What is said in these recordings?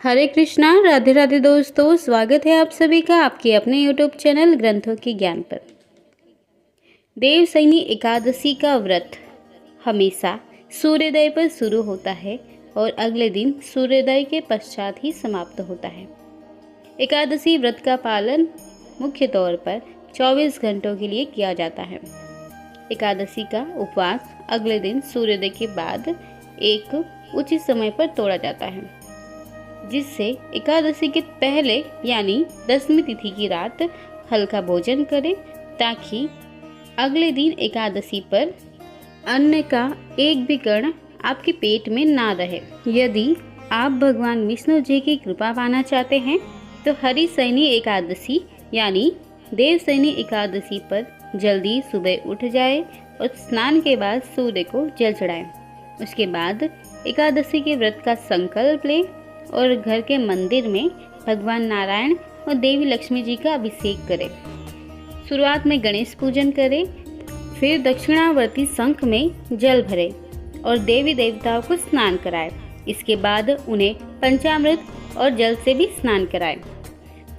हरे कृष्णा, राधे राधे दोस्तों। स्वागत है आप सभी का आपके अपने यूट्यूब चैनल ग्रंथों के ज्ञान पर। देवशयनी एकादशी का व्रत हमेशा सूर्योदय पर शुरू होता है और अगले दिन सूर्योदय के पश्चात ही समाप्त होता है। एकादशी व्रत का पालन मुख्य तौर पर 24 घंटों के लिए किया जाता है। एकादशी का उपवास अगले दिन सूर्योदय के बाद एक उचित समय पर तोड़ा जाता है, जिससे एकादशी के पहले यानी 10वीं तिथि की रात हल्का भोजन करें, ताकि अगले दिन एकादशी पर अन्न का एक भी कण आपके पेट में ना रहे। यदि आप भगवान विष्णु जी की कृपा पाना चाहते हैं तो हरिशयनी एकादशी यानी देवशयनी एकादशी पर जल्दी सुबह उठ जाए और स्नान के बाद सूर्य को जल चढ़ाएं। उसके बाद एकादशी के व्रत का संकल्प लें और घर के मंदिर में भगवान नारायण और देवी लक्ष्मी जी का अभिषेक करें। शुरुआत में गणेश पूजन करें, फिर दक्षिणावर्ती शंख में जल भरें और देवी देवताओं को स्नान कराएं। इसके बाद उन्हें पंचामृत और जल से भी स्नान कराएं।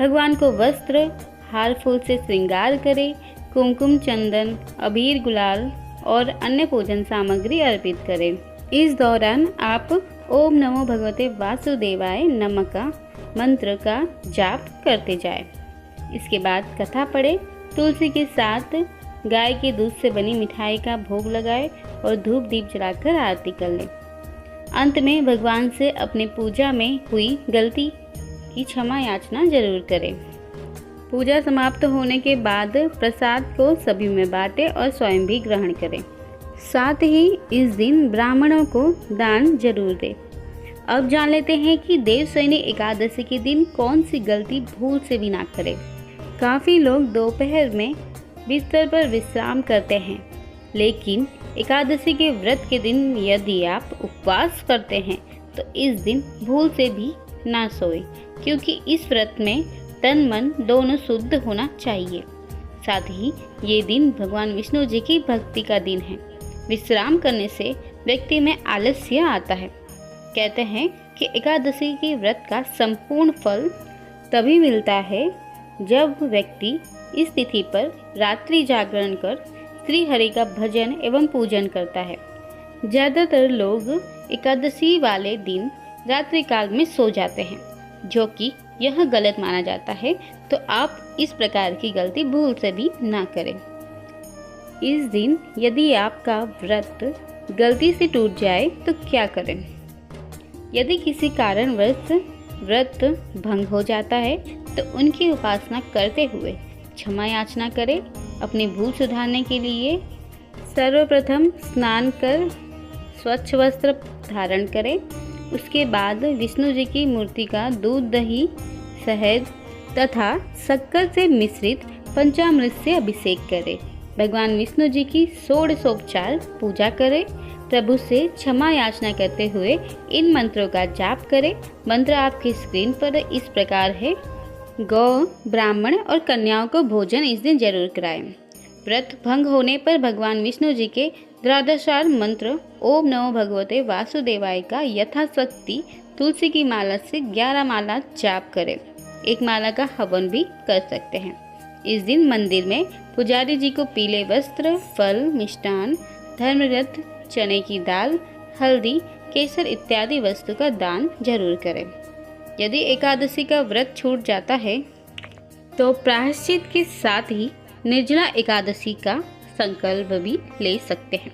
भगवान को वस्त्र हार फूल से श्रृंगार करें। कुमकुम, चंदन, अबीर, गुलाल और अन्य पूजन सामग्री अर्पित करें। इस दौरान आप ओम नमो भगवते वासुदेवाय नमः का मंत्र का जाप करते जाएं। इसके बाद कथा पढ़े, तुलसी के साथ गाय के दूध से बनी मिठाई का भोग लगाएं और धूप दीप जलाकर आरती कर लें। अंत में भगवान से अपने पूजा में हुई गलती की क्षमा याचना जरूर करें। पूजा समाप्त होने के बाद प्रसाद को सभी में बांटें और स्वयं भी ग्रहण करें। साथ ही इस दिन ब्राह्मणों को दान जरूर दें। अब जान लेते हैं कि देवशयनी एकादशी के दिन कौन सी गलती भूल से भी ना करें। काफ़ी लोग दोपहर में बिस्तर पर विश्राम करते हैं, लेकिन एकादशी के व्रत के दिन यदि आप उपवास करते हैं तो इस दिन भूल से भी ना सोएं, क्योंकि इस व्रत में तन मन दोनों शुद्ध होना चाहिए। साथ ही ये दिन भगवान विष्णु जी की भक्ति का दिन है। विश्राम करने से व्यक्ति में आलस्य आता है। कहते हैं कि एकादशी के व्रत का संपूर्ण फल तभी मिलता है जब व्यक्ति इस तिथि पर रात्रि जागरण कर श्री हरि का भजन एवं पूजन करता है। ज़्यादातर लोग एकादशी वाले दिन रात्रि काल में सो जाते हैं, जो कि यह गलत माना जाता है। तो आप इस प्रकार की गलती भूल से भी ना करें। इस दिन यदि आपका व्रत गलती से टूट जाए तो क्या करें? यदि किसी कारणवश व्रत भंग हो जाता है तो उनकी उपासना करते हुए क्षमा याचना करें। अपनी भूल सुधारने के लिए सर्वप्रथम स्नान कर स्वच्छ वस्त्र धारण करें। उसके बाद विष्णु जी की मूर्ति का दूध, दही, शहद तथा शक्कर से मिश्रित पंचामृत से अभिषेक करें। भगवान विष्णु जी की षोडशोपचार पूजा करें। प्रभु से क्षमा याचना करते हुए इन मंत्रों का जाप करें। मंत्र आपकी स्क्रीन पर इस प्रकार है। गौ, ब्राह्मण और कन्याओं को भोजन इस दिन जरूर कराएं। व्रत भंग होने पर भगवान विष्णु जी के द्वादशार मंत्र ओम नमो भगवते वासुदेवाय का यथाशक्ति तुलसी की माला से 11 माला जाप करें। एक माला का हवन भी कर सकते हैं। इस दिन मंदिर में पुजारी जी को पीले वस्त्र, फल, मिष्टान, धर्मरत्न, चने की दाल, हल्दी, केसर इत्यादि वस्तु का दान जरूर करें। यदि एकादशी का व्रत छूट जाता है तो प्रायश्चित के साथ ही निर्जला एकादशी का संकल्प भी ले सकते हैं।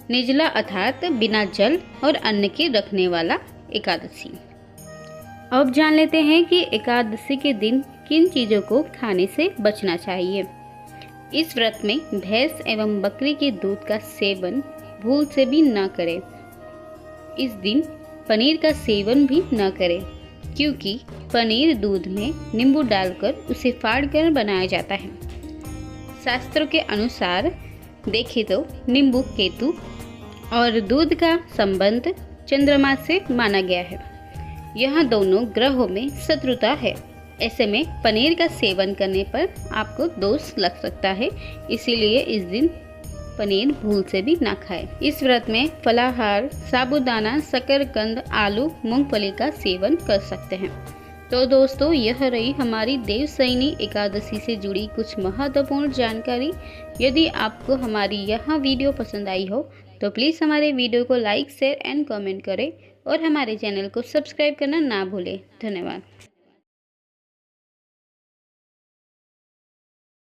निर्जला अर्थात बिना जल और अन्न के रखने वाला एकादशी। अब जान लेते हैं कि एकादशी के दिन किन चीज़ों को खाने से बचना चाहिए। इस व्रत में भैंस एवं बकरी के दूध का सेवन भूल से भी न करें। इस दिन पनीर का सेवन भी न करें, क्योंकि पनीर दूध में नींबू डालकर उसे फाड़कर बनाया जाता है। शास्त्रों के अनुसार देखें तो नींबू, केतु और दूध का संबंध चंद्रमा से माना गया है। यह दोनों ग्रहों में शत्रुता है। ऐसे में पनीर का सेवन करने पर आपको दोष लग सकता है। इसीलिए इस दिन पनीर भूल से भी ना खाएं। इस व्रत में फलाहार, साबूदाना, शकरकंद, आलू, मूंगफली का सेवन कर सकते हैं। तो दोस्तों, यह रही हमारी देवशयनी एकादशी से जुड़ी कुछ महत्वपूर्ण जानकारी। यदि आपको हमारी यह वीडियो पसंद आई हो तो प्लीज़ हमारे वीडियो को लाइक, शेयर एंड कमेंट करें और हमारे चैनल को सब्सक्राइब करना ना भूलें। धन्यवाद।